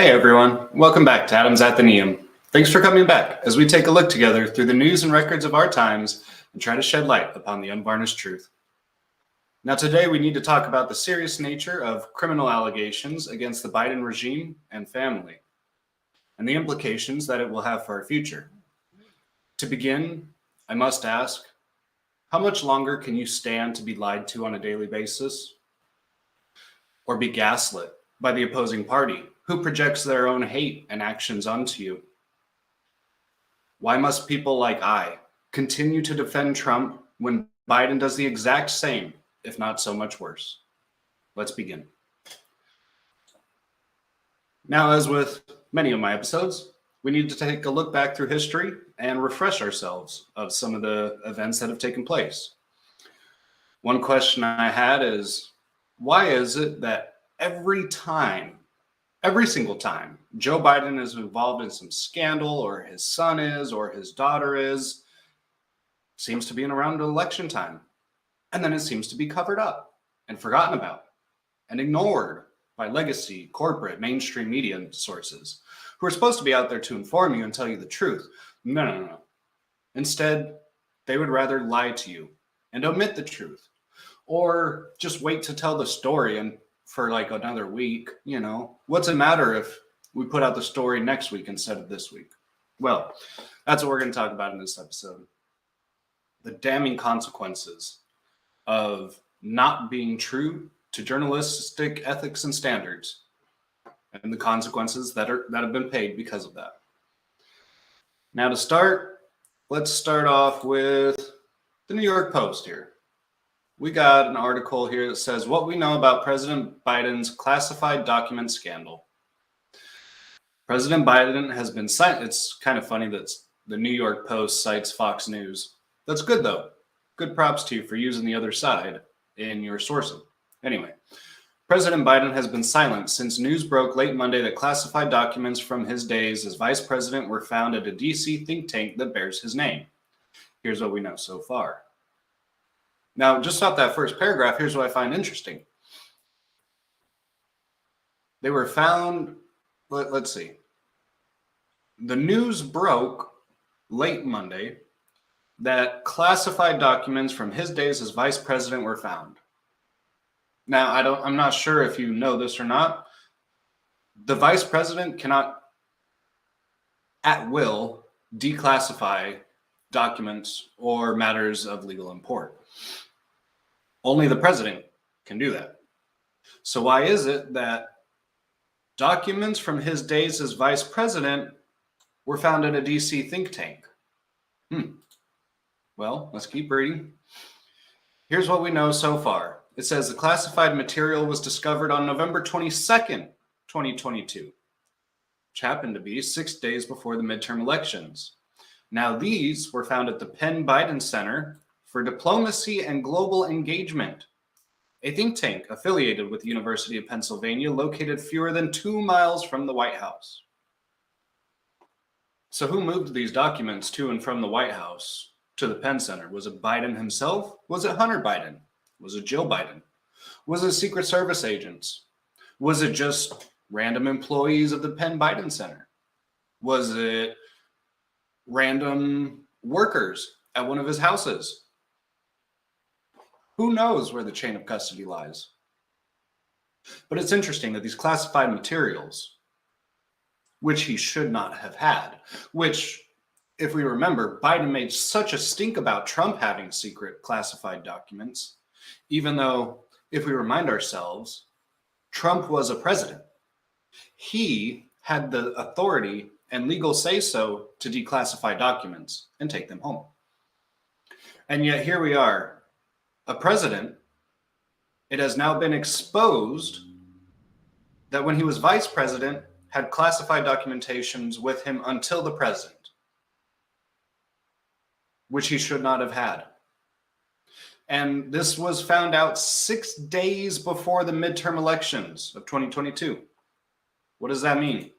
Hey everyone, welcome back to Adams Athenaeum. Thanks for coming back as we take a look together through the news and records of our times and try to shed light upon the unvarnished truth. Now today we need to talk about the serious nature of criminal allegations against the Biden regime and family, and the implications that it will have for our future. To begin, I must ask, how much longer can you stand to be lied to on a daily basis? Or be gaslit by the opposing party, who projects their own hate and actions onto you? Why must people like I continue to defend Trump when Biden does the exact same, if not so much worse? Let's begin. Now, as with many of my episodes, we need to take a look back through history and refresh ourselves of some of the events that have taken place. One question I had is, why is it that every single time Joe Biden is involved in some scandal, or his son is, or his daughter is, seems to be in around election time, and then it seems to be covered up and forgotten about and ignored by legacy, corporate, mainstream media sources who are supposed to be out there to inform you and tell you the truth? No. Instead, they would rather lie to you and omit the truth, or just wait to tell the story and for like another week. What's it matter if we put out the story next week instead of this week? Well, that's what we're going to talk about in this episode. The damning consequences of not being true to journalistic ethics and standards, and the consequences that have been paid because of that. Now to start, let's start off with the New York Post here. We got an article here that says what we know about President Biden's classified document scandal. President Biden has been cited. It's kind of funny that the New York Post cites Fox News. That's good, though. Good props to you for using the other side in your sourcing. Anyway, President Biden has been silent since news broke late Monday that classified documents from his days as vice president were found at a D.C. think tank that bears his name. Here's what we know so far. Now, just off that first paragraph, here's what I find interesting. They were found, let's see. The news broke late Monday that classified documents from his days as vice president were found. Now, I'm not sure if you know this or not. The vice president cannot, at will, declassify documents or matters of legal import. Only the president can do that. So why is it that documents from his days as vice president were found at a DC think tank? Well, let's keep reading. Here's what we know so far. It says the classified material was discovered on November 22nd, 2022, which happened to be 6 days before the midterm elections. Now, these were found at the Penn Biden Center for Diplomacy and Global Engagement, a think tank affiliated with the University of Pennsylvania, located fewer than 2 miles from the White House. So who moved these documents to and from the White House to the Penn Center? Was it Biden himself? Was it Hunter Biden? Was it Jill Biden? Was it Secret Service agents? Was it just random employees of the Penn Biden Center? Was it random workers at one of his houses? Who knows where the chain of custody lies? But it's interesting that these classified materials, which he should not have had, which, if we remember, Biden made such a stink about Trump having secret classified documents, even though, if we remind ourselves, Trump was a president. He had the authority and legal say-so to declassify documents and take them home. And yet here we are, a president. It has now been exposed that when he was vice president, had classified documentations with him until the president, which he should not have had. And this was found out 6 days before the midterm elections of 2022. What does that mean?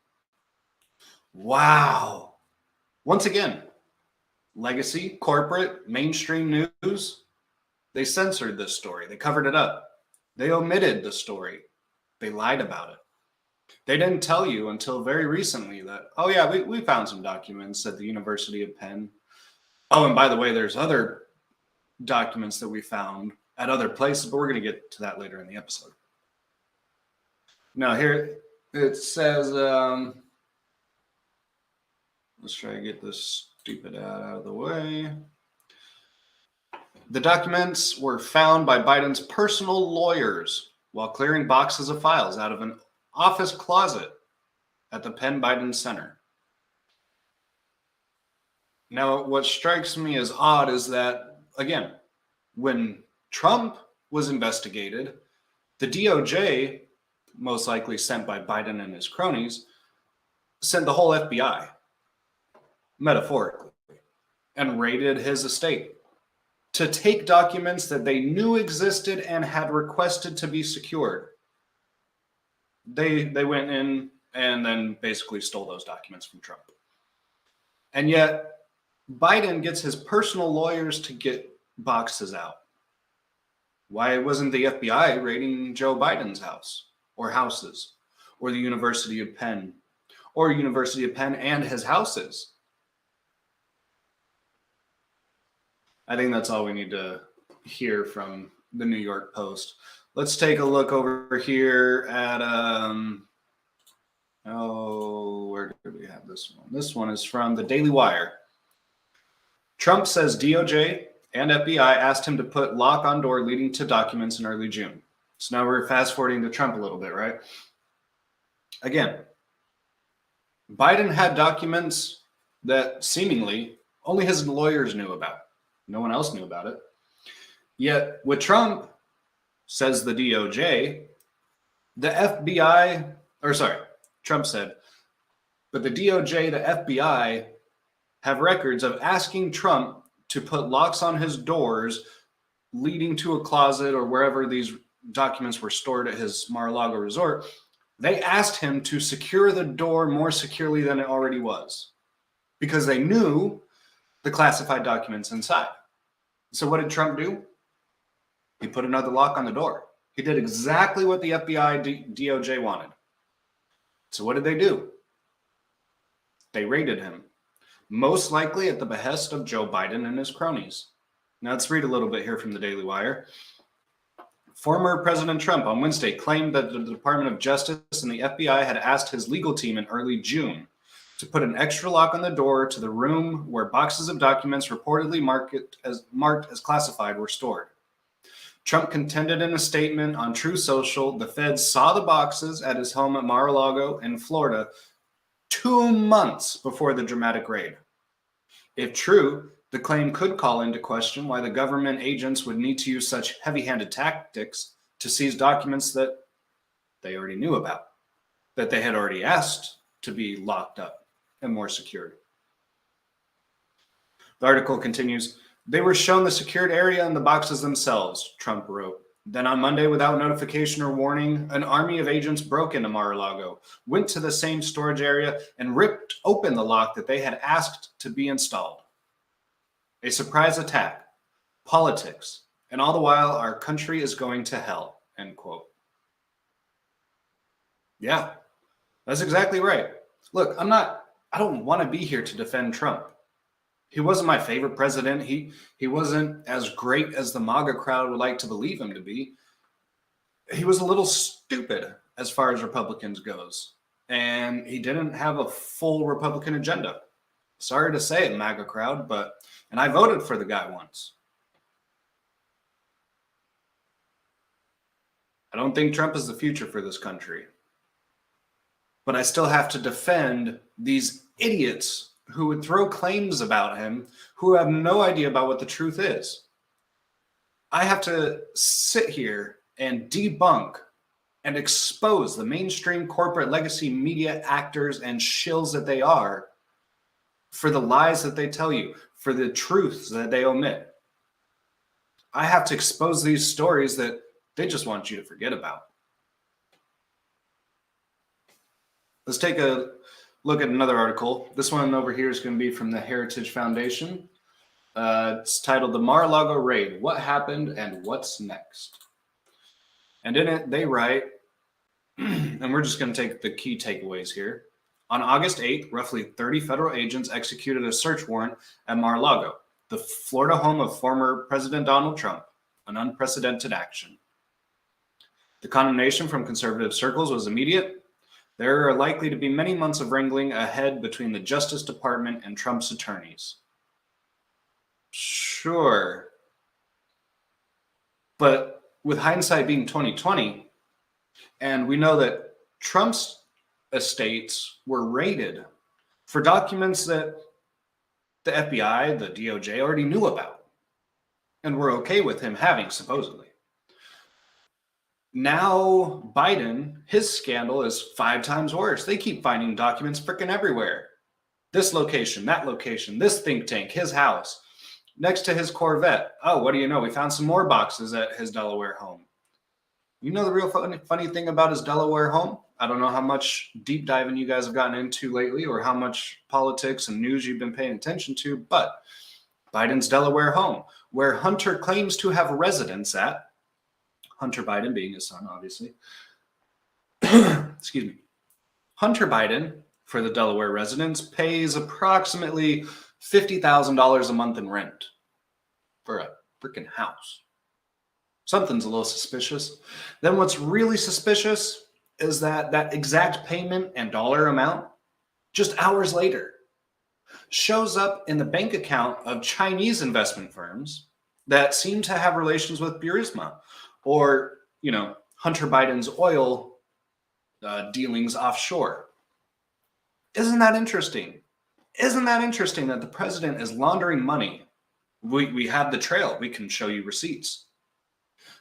Wow. Once again, legacy, corporate, mainstream news, they censored this story. They covered it up. They omitted the story. They lied about it. They didn't tell you until very recently that, oh yeah, we found some documents at the University of Penn. Oh, and by the way, there's other documents that we found at other places, but we're going to get to that later in the episode. Now here it says, let's try to get this stupid ad out of the way. The documents were found by Biden's personal lawyers while clearing boxes of files out of an office closet at the Penn Biden Center. Now, what strikes me as odd is that, again, when Trump was investigated, the DOJ, most likely sent by Biden and his cronies, sent the whole FBI, metaphorically, and raided his estate to take documents that they knew existed and had requested to be secured. They went in and then basically stole those documents from Trump. And yet, Biden gets his personal lawyers to get boxes out. Why wasn't the FBI raiding Joe Biden's house or houses or the University of Penn or University of Penn and his houses? I think that's all we need to hear from the New York Post. Let's take a look over here at, where did we have this one? This one is from the Daily Wire. Trump says DOJ and FBI asked him to put lock on door leading to documents in early June. So now we're fast forwarding to Trump a little bit, right? Again, Biden had documents that seemingly only his lawyers knew about. No one else knew about it. Yet with Trump, says the DOJ, the FBI, Trump said, but the DOJ, the FBI, have records of asking Trump to put locks on his doors leading to a closet or wherever these documents were stored at his Mar-a-Lago resort. They asked him to secure the door more securely than it already was because they knew the classified documents inside. So what did Trump do? He put another lock on the door. He did exactly what the FBI DOJ wanted. So what did they do? They raided him, most likely at the behest of Joe Biden and his cronies. Now let's read a little bit here from the Daily Wire. Former President Trump on Wednesday claimed that the Department of Justice and the FBI had asked his legal team in early June to put an extra lock on the door to the room where boxes of documents reportedly marked as classified were stored. Trump contended in a statement on Truth Social the feds saw the boxes at his home at Mar-a-Lago in Florida 2 months before the dramatic raid. If true, the claim could call into question why the government agents would need to use such heavy-handed tactics to seize documents that they already knew about, that they had already asked to be locked up and more secured. The article continues, they were shown the secured area and the boxes themselves, Trump wrote. Then on Monday, without notification or warning, an army of agents broke into Mar-a-Lago, went to the same storage area, and ripped open the lock that they had asked to be installed. A surprise attack, politics, and all the while our country is going to hell, end quote. Yeah, that's exactly right. Look, I don't want to be here to defend Trump. He wasn't my favorite president. He wasn't as great as the MAGA crowd would like to believe him to be. He was a little stupid as far as Republicans goes. And he didn't have a full Republican agenda. Sorry to say it, MAGA crowd, and I voted for the guy once. I don't think Trump is the future for this country. But I still have to defend these idiots who would throw claims about him who have no idea about what the truth is. I have to sit here and debunk and expose the mainstream corporate legacy media actors and shills that they are for the lies that they tell you, for the truths that they omit. I have to expose these stories that they just want you to forget about. Let's take a look at another article. This one over here is going to be from the Heritage Foundation. It's titled The Mar-a-Lago Raid, What Happened and What's Next? And in it, they write, and we're just going to take the key takeaways here. On August 8th, roughly 30 federal agents executed a search warrant at Mar-a-Lago, the Florida home of former President Donald Trump, an unprecedented action. The condemnation from conservative circles was immediate. There are likely to be many months of wrangling ahead between the Justice Department and Trump's attorneys. Sure. But with hindsight being 2020, and we know that Trump's estates were raided for documents that the FBI, the DOJ already knew about and were okay with him having, supposedly. Now Biden, his scandal is 5 times worse. They keep finding documents freaking everywhere. This location, that location, this think tank, his house, next to his Corvette. Oh, what do you know? We found some more boxes at his Delaware home. You know the real funny thing about his Delaware home? I don't know how much deep diving you guys have gotten into lately or how much politics and news you've been paying attention to, but Biden's Delaware home, where Hunter claims to have residence at, Hunter Biden being his son, obviously. Excuse me. Hunter Biden, for the Delaware residence, pays approximately $50,000 a month in rent for a freaking house. Something's a little suspicious. Then what's really suspicious is that exact payment and dollar amount, just hours later, shows up in the bank account of Chinese investment firms that seem to have relations with Burisma or, Hunter Biden's oil dealings offshore. Isn't that interesting? Isn't that interesting that the president is laundering money? We have the trail. We can show you receipts.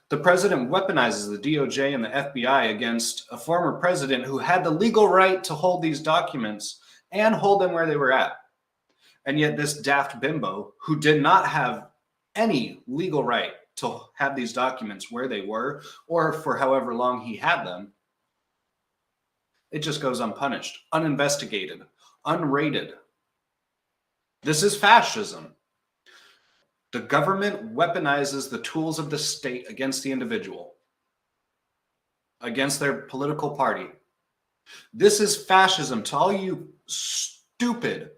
The president weaponizes the DOJ and the FBI against a former president who had the legal right to hold these documents and hold them where they were at. And yet this daft bimbo, who did not have any legal right to have these documents where they were or for however long he had them, it just goes unpunished, uninvestigated, unrated. This is fascism. The government weaponizes the tools of the state against the individual, against their political party. This is fascism to all you stupid,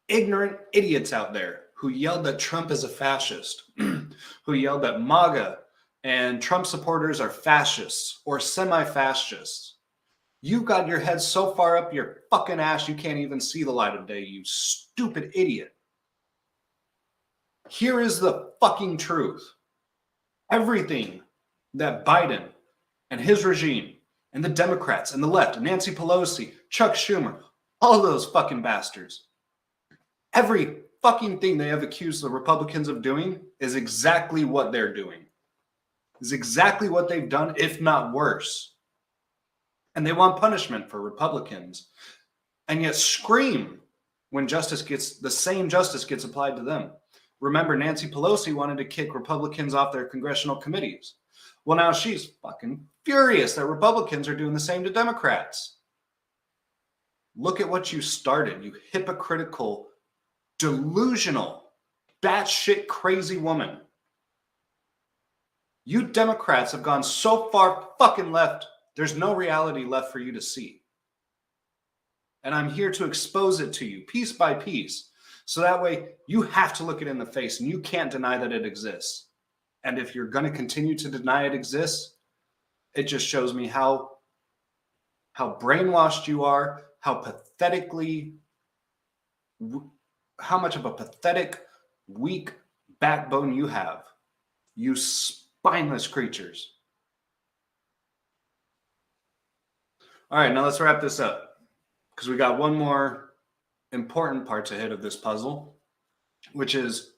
ignorant idiots out there who yelled that Trump is a fascist, who yelled that MAGA and Trump supporters are fascists or semi-fascists. You got your head so far up your fucking ass you can't even see the light of day, you stupid idiot. Here is the fucking truth. Everything that Biden and his regime and the Democrats and the left, Nancy Pelosi, Chuck Schumer, all of those fucking bastards, every fucking thing they have accused the Republicans of doing is exactly what they're doing. Is exactly what they've done, if not worse. And they want punishment for Republicans, and yet scream when the same justice gets applied to them. Remember, Nancy Pelosi wanted to kick Republicans off their congressional committees. Well, now she's fucking furious that Republicans are doing the same to Democrats. Look at what you started, you hypocritical, delusional, batshit crazy woman. You Democrats have gone so far fucking left, there's no reality left for you to see. And I'm here to expose it to you piece by piece. So that way you have to look it in the face and you can't deny that it exists. And if you're going to continue to deny it exists, it just shows me how brainwashed you are, how much of a pathetic, weak backbone you have. You spineless creatures. All right, now let's wrap this up because we got one more important part to hit of this puzzle, which is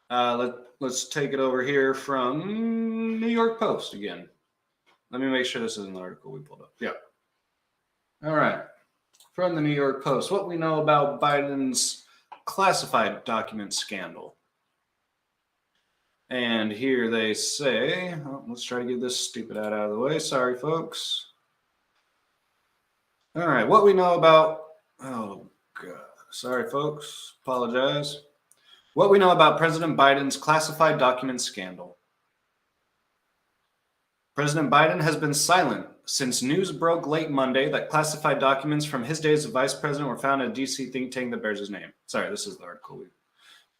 let's take it over here from New York Post again. Let me make sure this isn't the article we pulled up. Yeah. All right. From the New York Post, what we know about Biden's classified document scandal. And here they say, let's try to get this stupid ad out of the way. Sorry, folks. All right, what we know about, oh, God. Sorry, folks. Apologize. What we know about President Biden's classified document scandal. President Biden has been silent since news broke late Monday that classified documents from his days as vice president were found in a DC think tank that bears his name. Sorry, this is the article we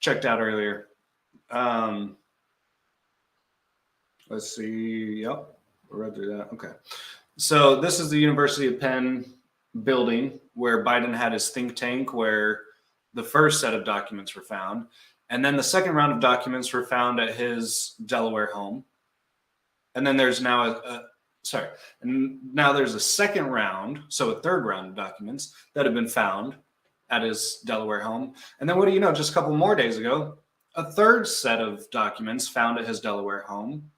checked out earlier. Let's see. Yep, we read through that. Okay. So this is the University of Penn building where Biden had his think tank, where the first set of documents were found. And then the second round of documents were found at his Delaware home. And then there's now now there's a second round, so a third round of documents that have been found at his Delaware home. And then what do you know, just a couple more days ago, a third set of documents found at his Delaware home,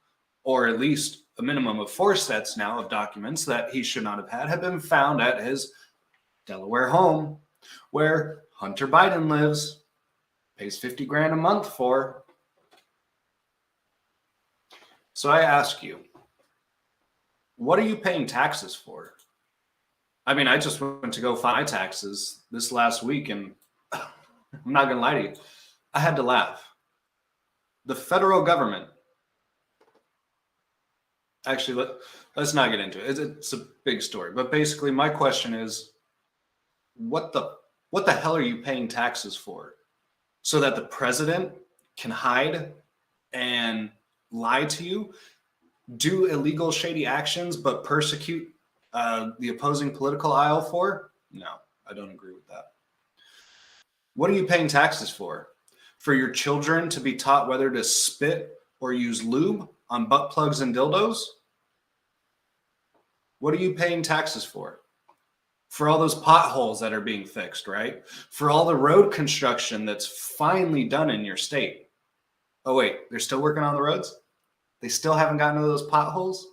or at least a minimum of 4 sets now of documents that he should not have been found at his Delaware home, where Hunter Biden lives, pays $50,000 a month for. So I ask you, what are you paying taxes for? I mean, I just went to go file my taxes this last week, and I'm not going to lie to you, I had to laugh. The federal government, actually, let's not get into it. It's a big story. But basically, my question is, what the hell are you paying taxes for? So that the president can hide and lie to you, do illegal, shady actions, but persecute the opposing political aisle for? No, I don't agree with that. What are you paying taxes for? For your children to be taught whether to spit or use lube on butt plugs and dildos? What are you paying taxes for? For all those potholes that are being fixed, right? For all the road construction that's finally done in your state. Oh, wait, they're still working on the roads? They still haven't gotten to those potholes?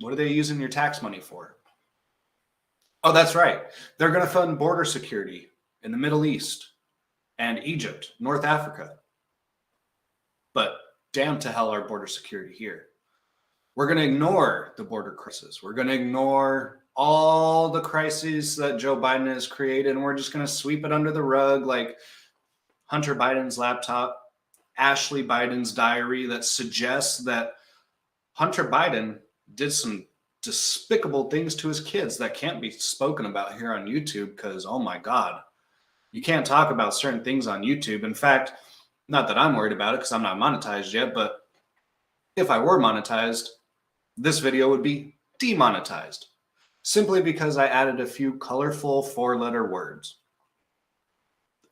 What are they using your tax money for? Oh, that's right. They're going to fund border security in the Middle East and Egypt, North Africa. But damn to hell our border security here. We're going to ignore the border crisis. We're going to ignore all the crises that Joe Biden has created, and we're just going to sweep it under the rug, like Hunter Biden's laptop, Ashley Biden's diary, that suggests that Hunter Biden did some despicable things to his kids that can't be spoken about here on YouTube because, oh my God, you can't talk about certain things on YouTube. In fact, not that I'm worried about it because I'm not monetized yet, but if I were monetized, this video would be demonetized simply because I added a few colorful 4-letter words.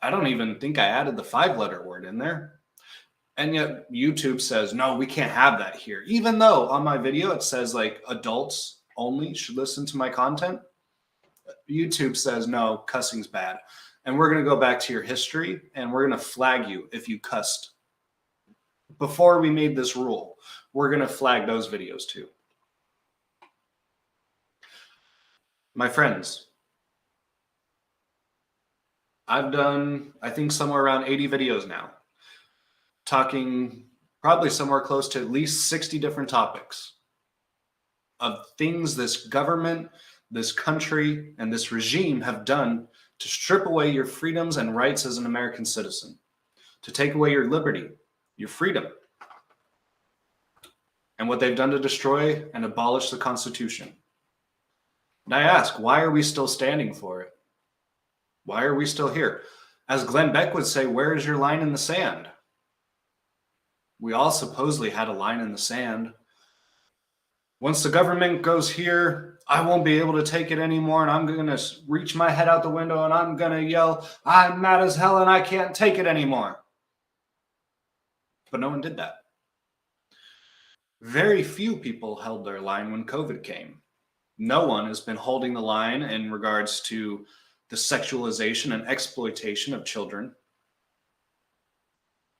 I don't even think I added the 5-letter word in there. And yet YouTube says, no, we can't have that here. Even though on my video it says like adults only should listen to my content. YouTube says, no, cussing's bad. And we're going to go back to your history and we're going to flag you if you cussed. Before we made this rule, we're going to flag those videos too. My friends, I've done, I think, somewhere around 80 videos now, talking probably somewhere close to at least 60 different topics of things this government, this country, and this regime have done to strip away your freedoms and rights as an American citizen, to take away your liberty, your freedom, and what they've done to destroy and abolish the Constitution. And I ask, why are we still standing for it? Why are we still here? As Glenn Beck would say, where is your line in the sand? We all supposedly had a line in the sand. Once the government goes here, I won't be able to take it anymore, and I'm going to reach my head out the window and I'm going to yell, I'm mad as hell and I can't take it anymore. But no one did that. Very few people held their line when COVID came. No one has been holding the line in regards to the sexualization and exploitation of children,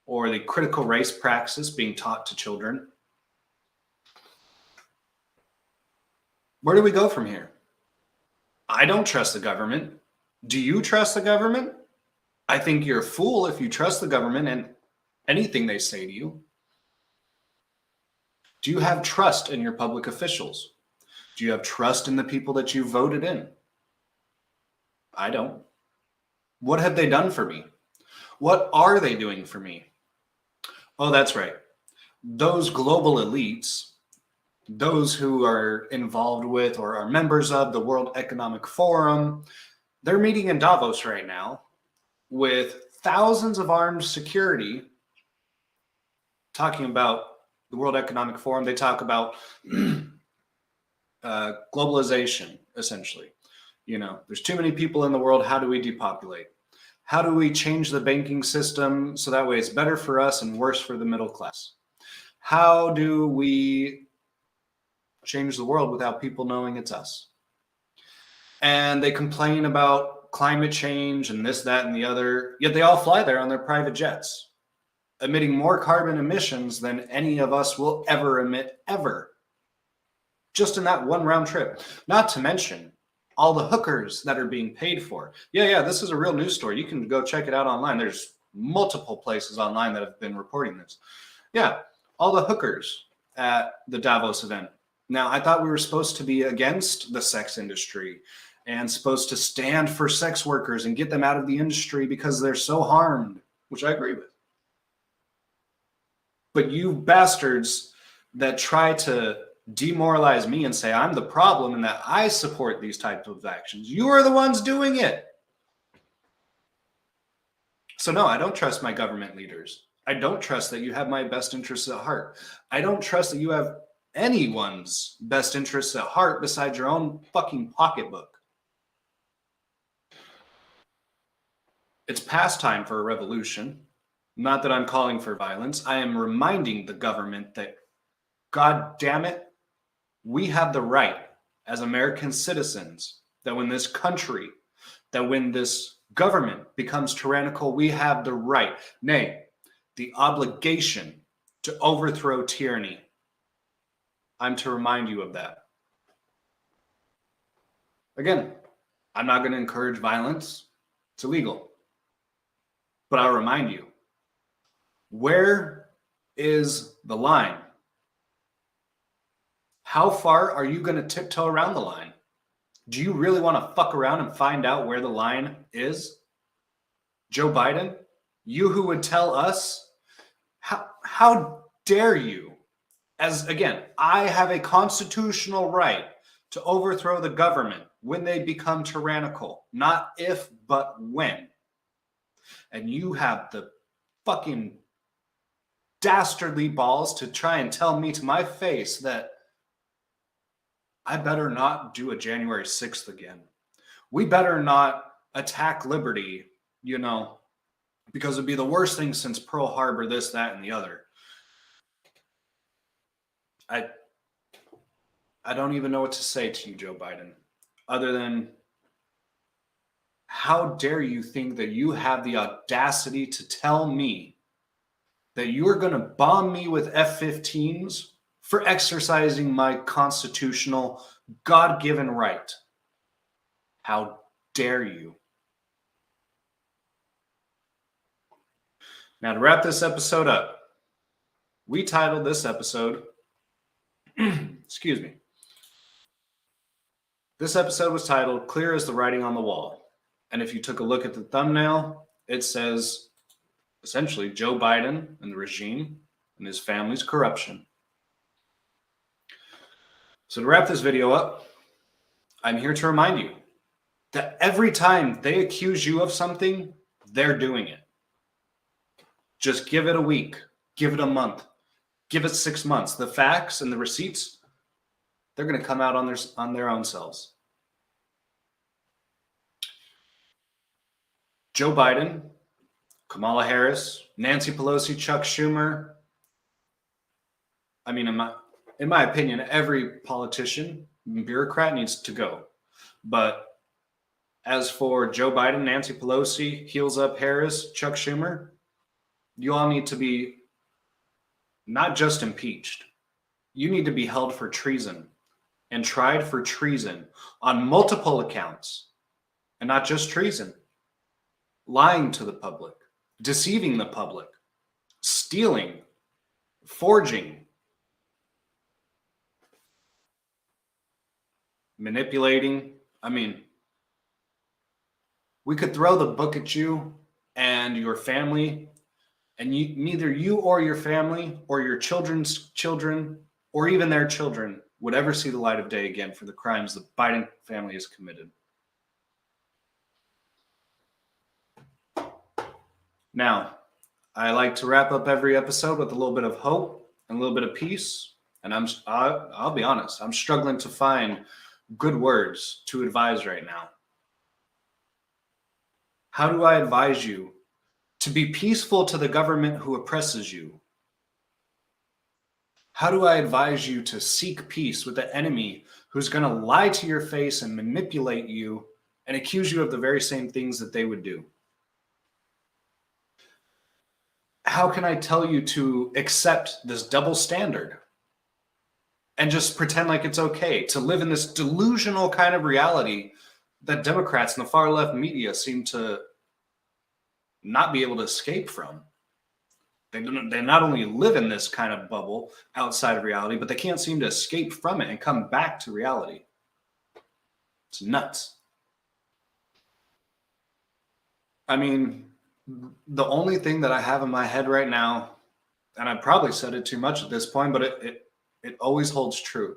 or the critical race praxis being taught to children. Where do we go from here? I don't trust the government. Do you trust the government? I think you're a fool if you trust the government and anything they say to you. Do you have trust in your public officials? Do you have trust in the people that you voted in? I don't. What have they done for me? What are they doing for me? Oh, that's right. those global elites, those who are involved with or are members of the World Economic Forum, they're meeting in Davos right now with thousands of armed security talking about the World Economic Forum. They talk about globalization, essentially. You know, there's too many people in the world. How do we depopulate? How do we change the banking system so that way it's better for us and worse for the middle class? How do we change the world without people knowing it's us? And they complain about climate change and this, that, and the other, yet they all fly there on their private jets, emitting more carbon emissions than any of us will ever emit, ever. Just in that one round trip. Not to mention all the hookers that are being paid for. Yeah, this is a real news story. You can go check it out online. There's multiple places online that have been reporting this. Yeah, all the hookers at the Davos event. Now, I thought we were supposed to be against the sex industry and supposed to stand for sex workers and get them out of the industry because they're so harmed, which I agree with. But you bastards that try to demoralize me and say I'm the problem and that I support these types of actions, you are the ones doing it. So no, I don't trust my government leaders. I don't trust that you have my best interests at heart. I don't trust that you have anyone's best interests at heart besides your own fucking pocketbook. It's past time for a revolution. Not that I'm calling for violence. I am reminding the government that, God damn it, we have the right as American citizens that when this country, that when this government becomes tyrannical, we have the right, nay, the obligation to overthrow tyranny. I'm to remind you of that. Again, I'm not going to encourage violence. It's illegal. But I'll remind you, where is the line? How far are you going to tiptoe around the line? Do you really want to fuck around and find out where the line is? Joe Biden, you who would tell us, how dare you? As again, I have a constitutional right to overthrow the government when they become tyrannical, not if, but when. And you have the fucking dastardly balls to try and tell me to my face that I better not do a January 6th again. We better not attack liberty, because it'd be the worst thing since Pearl Harbor, this, that, and the other. I don't even know what to say to you, Joe Biden, other than how dare you think that you have the audacity to tell me that you're going to bomb me with F-15s for exercising my constitutional, God-given right. How dare you? Now, to wrap this episode up, we titled this episode, excuse me. This episode was titled, Clear as the Writing on the Wall. And if you took a look at the thumbnail, it says, essentially, Joe Biden and the regime and his family's corruption. So to wrap this video up, I'm here to remind you that every time they accuse you of something, they're doing it. Just give it a week, give it a month, give it 6 months. The facts and the receipts, they're going to come out on their own selves. Joe Biden, Kamala Harris, Nancy Pelosi, Chuck Schumer. I mean, in my opinion, every politician and bureaucrat needs to go. But as for Joe Biden, Nancy Pelosi, heels up Harris, Chuck Schumer, you all need to be not just impeached. You need to be held for treason and tried for treason on multiple accounts, and not just treason. Lying to the public, deceiving the public, stealing, forging, manipulating. I mean, we could throw the book at you and your family And neither you or your family or your children's children or even their children would ever see the light of day again for the crimes the Biden family has committed. Now, I like to wrap up every episode with a little bit of hope and a little bit of peace. And I'll be honest, I'm struggling to find good words to advise right now. How do I advise you to be peaceful to the government who oppresses you? How do I advise you to seek peace with the enemy who's going to lie to your face and manipulate you and accuse you of the very same things that they would do? How can I tell you to accept this double standard and just pretend like it's okay to live in this delusional kind of reality that Democrats and the far left media seem to not be able to escape from? They not only live in this kind of bubble outside of reality, but they can't seem to escape from it and come back to reality. It's nuts. I mean, the only thing that I have in my head right now, and I probably said it too much at this point, but it always holds true.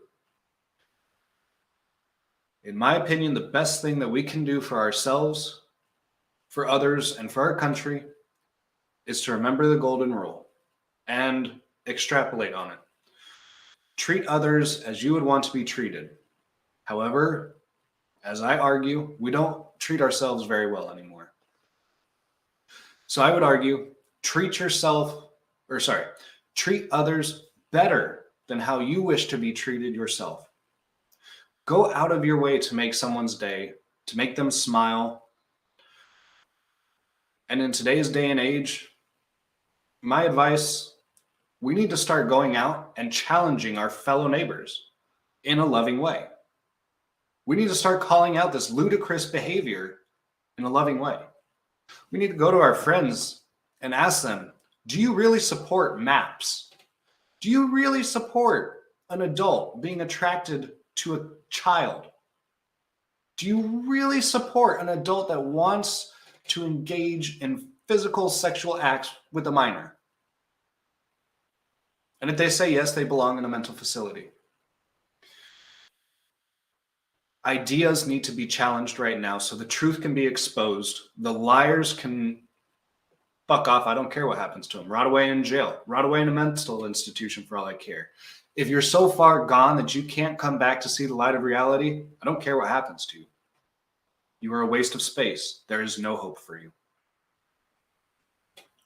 In my opinion, the best thing that we can do for ourselves, for others, and for our country is to remember the golden rule and extrapolate on it. Treat others as you would want to be treated. However, as I argue, we don't treat ourselves very well anymore. So I would argue, treat others better than how you wish to be treated yourself. Go out of your way to make someone's day, to make them smile. And in today's day and age, my advice, we need to start going out and challenging our fellow neighbors in a loving way. We need to start calling out this ludicrous behavior in a loving way. We need to go to our friends and ask them, do you really support MAPS? Do you really support an adult being attracted to a child? Do you really support an adult that wants to engage in physical sexual acts with a minor? And if they say yes, they belong in a mental facility. Ideas need to be challenged right now so the truth can be exposed. The liars can fuck off. I don't care what happens to them. Rot away in jail. Rot away in a mental institution for all I care. If you're so far gone that you can't come back to see the light of reality, I don't care what happens to you. You are a waste of space. There is no hope for you.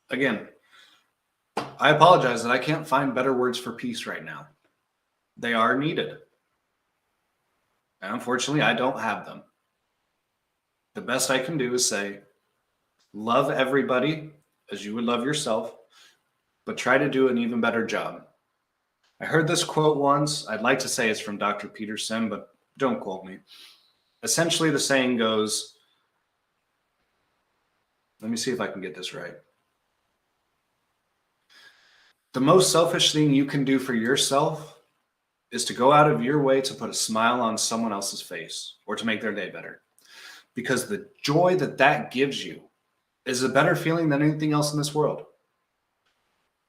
Again, I apologize that I can't find better words for peace right now. They are needed. And unfortunately, I don't have them. The best I can do is say, love everybody as you would love yourself, but try to do an even better job. I heard this quote once. I'd like to say it's from Dr. Peterson, but don't quote me. Essentially, the saying goes, let me see if I can get this right. The most selfish thing you can do for yourself is to go out of your way to put a smile on someone else's face or to make their day better. Because the joy that gives you is a better feeling than anything else in this world.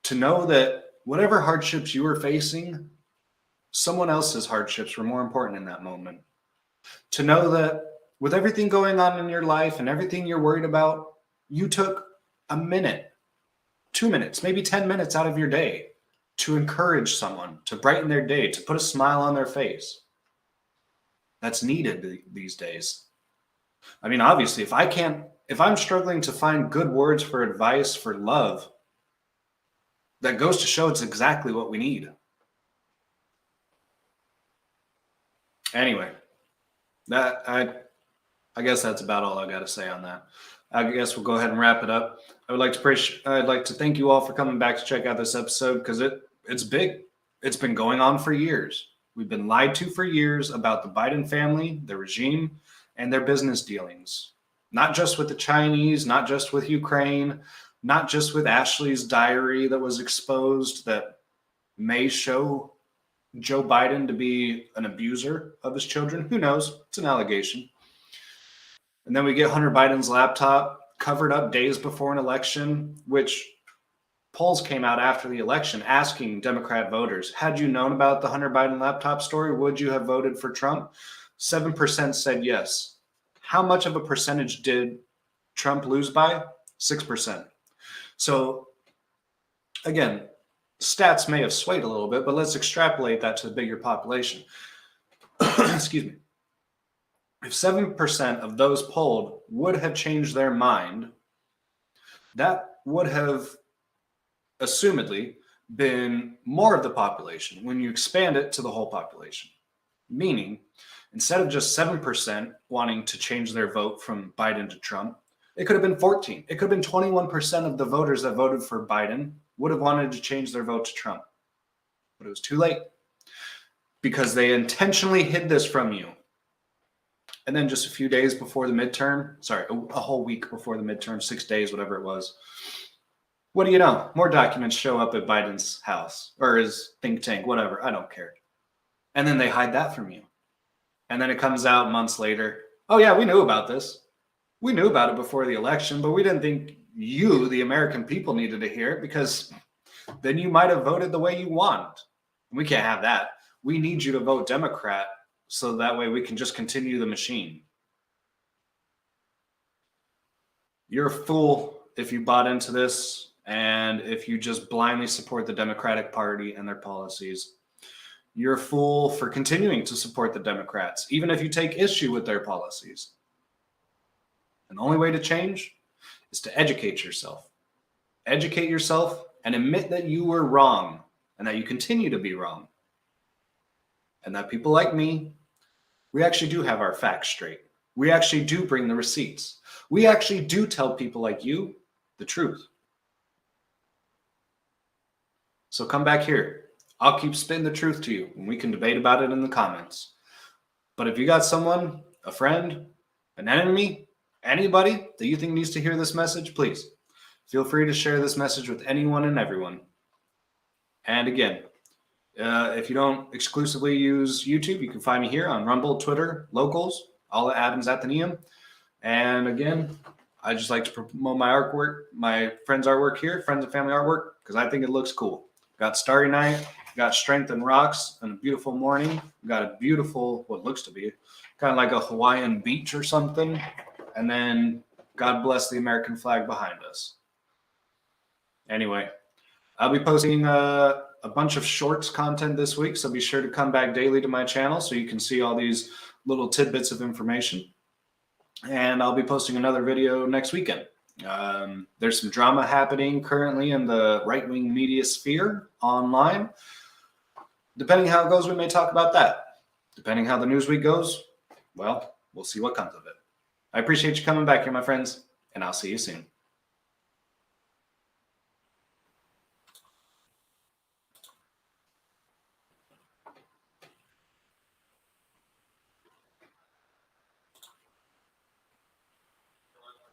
To know that whatever hardships you were facing, someone else's hardships were more important in that moment. To know that with everything going on in your life and everything you're worried about, you took a minute, 2 minutes, maybe 10 minutes out of your day to encourage someone, to brighten their day, to put a smile on their face. That's needed these days. I mean, obviously, if I'm struggling to find good words for advice, for love, that goes to show it's exactly what we need. Anyway, I guess that's about all I got to say on that. I guess we'll go ahead and wrap it up. I'd like to thank you all for coming back to check out this episode because it's big. It's been going on for years. We've been lied to for years about the Biden family, the regime, and their business dealings. Not just with the Chinese, not just with Ukraine, not just with Ashley's diary that was exposed that may show Joe Biden to be an abuser of his children. Who knows? It's an allegation. And then we get Hunter Biden's laptop covered up days before an election, which polls came out after the election asking Democrat voters, had you known about the Hunter Biden laptop story, would you have voted for Trump? 7% said yes. How much of a percentage did Trump lose by? 6%. So again, stats may have swayed a little bit, but let's extrapolate that to the bigger population. Excuse me. If 7% of those polled would have changed their mind, that would have assumedly been more of the population when you expand it to the whole population. Meaning, instead of just 7% wanting to change their vote from Biden to Trump, it could have been 14. It could have been 21% of the voters that voted for Biden would have wanted to change their vote to Trump. But it was too late because they intentionally hid this from you. And then just a few days before the midterm, a whole week before the midterm, 6 days, whatever it was, what do you know? More documents show up at Biden's house or his think tank, whatever. I don't care. And then they hide that from you. And then it comes out months later. Oh, yeah, we knew about this. We knew about it before the election, but we didn't think you, the American people, needed to hear it because then you might have voted the way you want. We can't have that. We need you to vote Democrat so that way we can just continue the machine. You're a fool if you bought into this and if you just blindly support the Democratic Party and their policies. You're a fool for continuing to support the Democrats, even if you take issue with their policies. And the only way to change is to educate yourself. Educate yourself and admit that you were wrong and that you continue to be wrong. And that people like me, we actually do have our facts straight. We actually do bring the receipts. We actually do tell people like you the truth. So come back here. I'll keep spitting the truth to you and we can debate about it in the comments. But if you got someone, a friend, an enemy, anybody that you think needs to hear this message, please feel free to share this message with anyone and everyone. And again, if you don't exclusively use YouTube, you can find me here on Rumble, Twitter, Locals, all at Adams Athenaeum. And again, I just like to promote my artwork, my friends' artwork here, friends and family artwork, because I think it looks cool. Got Starry Night, got Strength and Rocks, and a beautiful morning. Got a beautiful, what looks to be kind of like a Hawaiian beach or something. And then God bless the American flag behind us. Anyway, I'll be posting a bunch of shorts content this week, so be sure to come back daily to my channel so you can see all these little tidbits of information. And I'll be posting another video next weekend. There's some drama happening currently in the right-wing media sphere online. Depending how it goes, we may talk about that. Depending how the news week goes, well, we'll see what comes of it. I appreciate you coming back here, my friends, and I'll see you soon.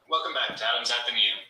Welcome back to Adams Athenaeum.